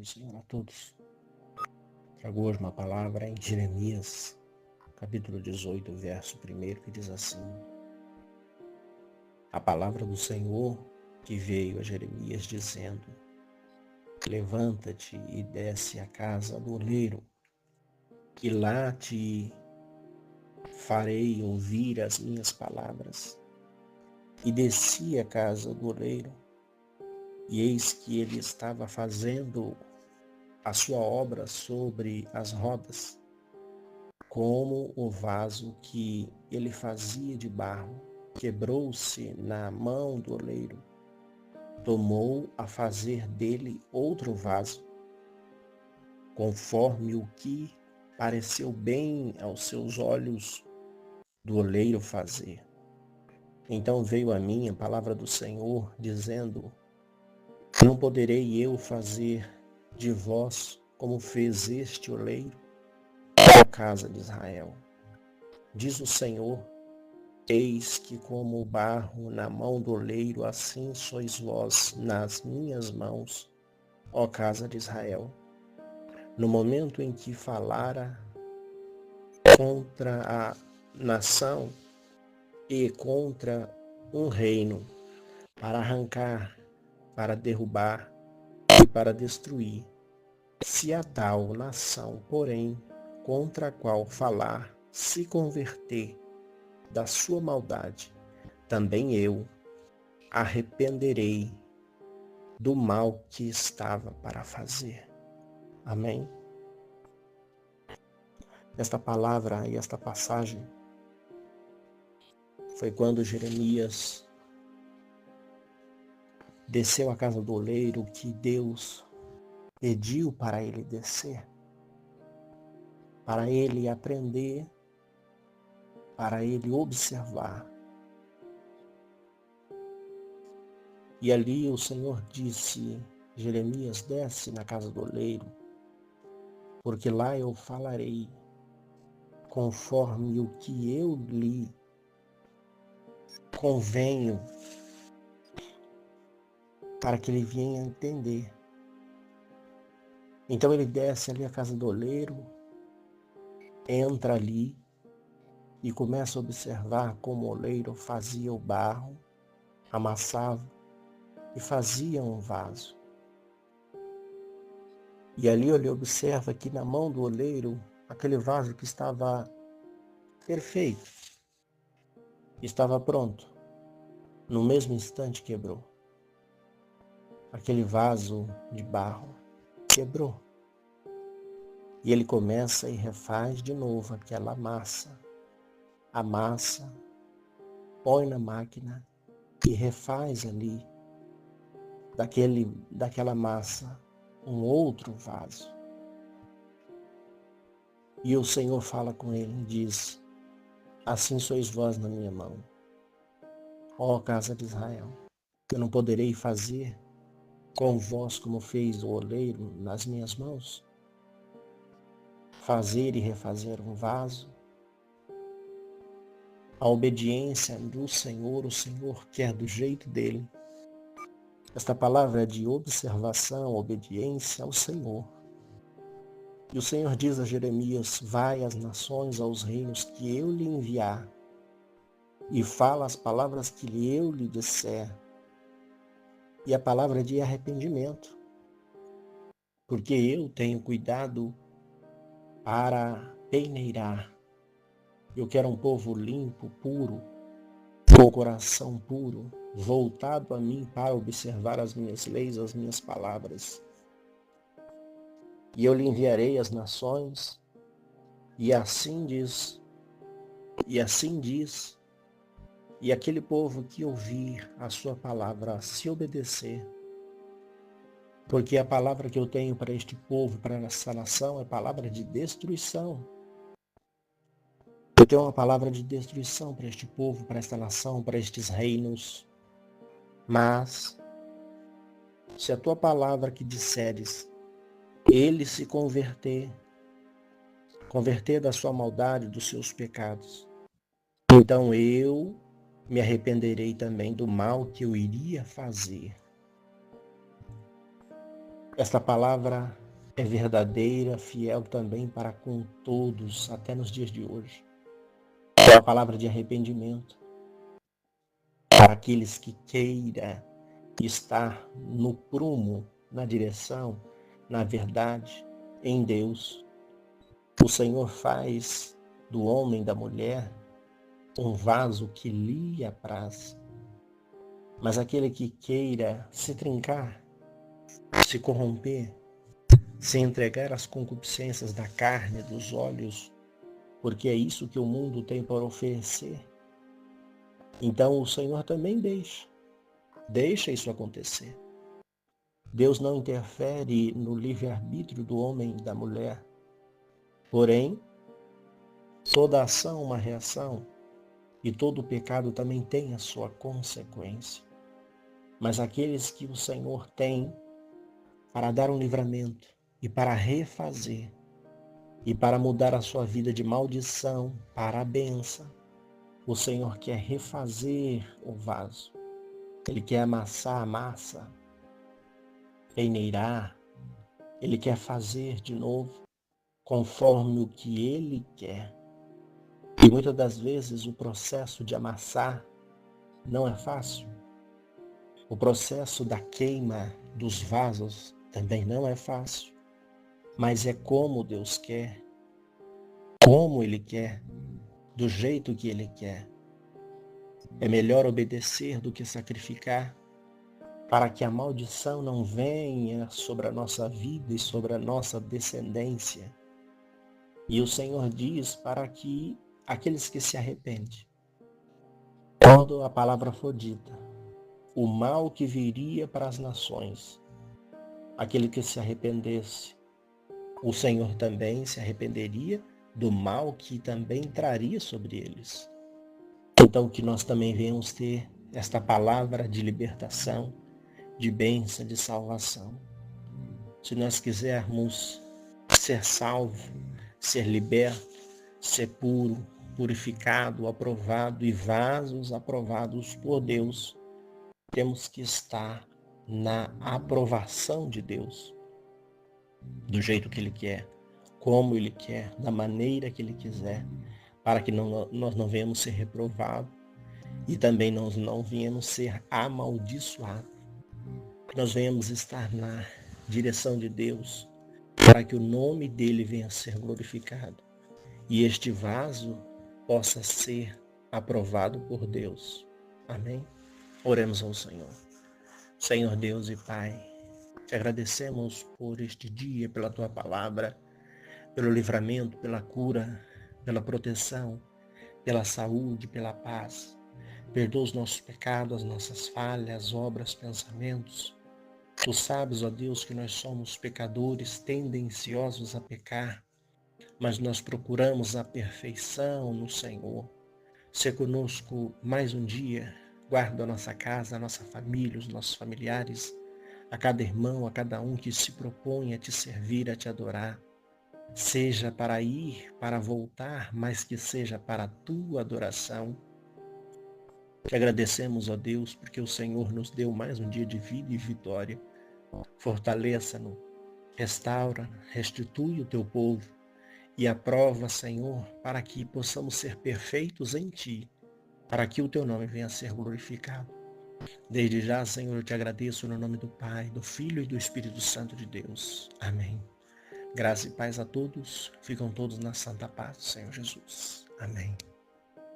do Senhor a todos. Trago hoje uma palavra em Jeremias, capítulo 18, verso 1, que diz assim: a palavra do Senhor que veio a Jeremias dizendo: levanta-te e desce à casa do oleiro, e lá te farei ouvir as minhas palavras. E desci à casa do oleiro, e eis que ele estava fazendo a sua obra sobre as rodas, como o vaso que ele fazia de barro quebrou-se na mão do oleiro. Tomou a fazer dele outro vaso, conforme o que pareceu bem aos seus olhos do oleiro fazer. Então veio a mim a palavra do Senhor, dizendo: não poderei eu fazer de vós como fez este oleiro, ó casa de Israel? Diz o Senhor: eis que como o barro na mão do oleiro, assim sois vós nas minhas mãos, ó casa de Israel. No momento em que falara contra a nação e contra um reino, para arrancar, para derrubar e para destruir, se a tal nação, porém, contra a qual falar, se converter da sua maldade, também eu arrependerei do mal que estava para fazer. Amém? Esta palavra e esta passagem foi quando Jeremias desceu à casa do oleiro, que Deus pediu para ele descer, para ele aprender, para ele observar. E ali o Senhor disse: Jeremias, desce na casa do oleiro, porque lá eu falarei conforme o que eu lhe convenho, para que ele venha entender. Então ele desce ali à casa do oleiro, entra ali e começa a observar como o oleiro fazia o barro, amassava e fazia um vaso. E ali ele observa que na mão do oleiro, aquele vaso que estava perfeito, estava pronto, no mesmo instante quebrou. Aquele vaso de barro quebrou. E ele começa e refaz de novo aquela massa. Amassa, põe na máquina e refaz ali daquela massa um outro vaso. E o Senhor fala com ele e diz: assim sois vós na minha mão, ó casa de Israel. Eu não poderei fazer com vós como fez o oleiro nas minhas mãos? Fazer e refazer um vaso? A obediência do Senhor, o Senhor quer do jeito dele. Esta palavra é de observação, obediência ao Senhor. E o Senhor diz a Jeremias: vai às nações, aos reinos que eu lhe enviar, e fala as palavras que eu lhe disser. E a palavra é de arrependimento, porque eu tenho cuidado para peneirar. Eu quero um povo limpo, puro, com o coração puro, voltado a mim para observar as minhas leis, as minhas palavras. E eu lhe enviarei às nações, e assim diz, e aquele povo que ouvir a sua palavra, se obedecer, porque a palavra que eu tenho para este povo, para essa nação, é palavra de destruição. Eu tenho uma palavra de destruição para este povo, para esta nação, para estes reinos. Mas, se a tua palavra que disseres, ele se converter da sua maldade, dos seus pecados, então eu me arrependerei também do mal que eu iria fazer. Esta palavra é verdadeira, fiel também para com todos, até nos dias de hoje. É uma palavra de arrependimento para aqueles que queiram estar no prumo, na direção, na verdade, em Deus. O Senhor faz do homem e da mulher um vaso que lhe apraz. Mas aquele que queira se trincar, se corromper, se entregar às concupiscências da carne, dos olhos, porque é isso que o mundo tem para oferecer, então o Senhor também deixa isso acontecer. Deus não interfere no livre-arbítrio do homem e da mulher. Porém, toda ação é uma reação e todo pecado também tem a sua consequência. Mas aqueles que o Senhor tem para dar um livramento e para refazer e para mudar a sua vida de maldição para a bênção, o Senhor quer refazer o vaso. Ele quer amassar a massa, peneirar. Ele quer fazer de novo conforme o que Ele quer. E muitas das vezes o processo de amassar não é fácil. O processo da queima dos vasos também não é fácil. Mas é como Deus quer, como Ele quer, do jeito que Ele quer. É melhor obedecer do que sacrificar, para que a maldição não venha sobre a nossa vida e sobre a nossa descendência. E o Senhor diz para que aqueles que se arrependem, quando a palavra for dita, o mal que viria para as nações, aquele que se arrependesse, o Senhor também se arrependeria do mal que também traria sobre eles. Então que nós também venhamos ter esta palavra de libertação, de bênção, de salvação. Se nós quisermos ser salvo, ser liberto, ser puro, purificado, aprovado e vasos aprovados por Deus, temos que estar na aprovação de Deus, do jeito que Ele quer, como Ele quer, da maneira que Ele quiser, para que nós não venhamos ser reprovados e também nós não venhamos ser amaldiçoados. Que nós venhamos estar na direção de Deus, para que o nome dEle venha a ser glorificado e este vaso possa ser aprovado por Deus. Amém? Oremos ao Senhor. Senhor Deus e Pai, te agradecemos por este dia, pela Tua palavra, pelo livramento, pela cura, pela proteção, pela saúde, pela paz. Perdoa os nossos pecados, as nossas falhas, obras, pensamentos. Tu sabes, ó Deus, que nós somos pecadores tendenciosos a pecar, mas nós procuramos a perfeição no Senhor. Se conosco mais um dia, guarda a nossa casa, a nossa família, os nossos familiares, a cada irmão, a cada um que se propõe a te servir, a te adorar. Seja para ir, para voltar, mas que seja para a tua adoração. Te agradecemos, ó Deus, porque o Senhor nos deu mais um dia de vida e vitória. Fortaleça-nos, restaura, restitui o teu povo e aprova, Senhor, para que possamos ser perfeitos em Ti, para que o Teu nome venha a ser glorificado. Desde já, Senhor, eu te agradeço no nome do Pai, do Filho e do Espírito Santo de Deus. Amém. Graça e paz a todos. Ficam todos na santa paz do Senhor Jesus. Amém.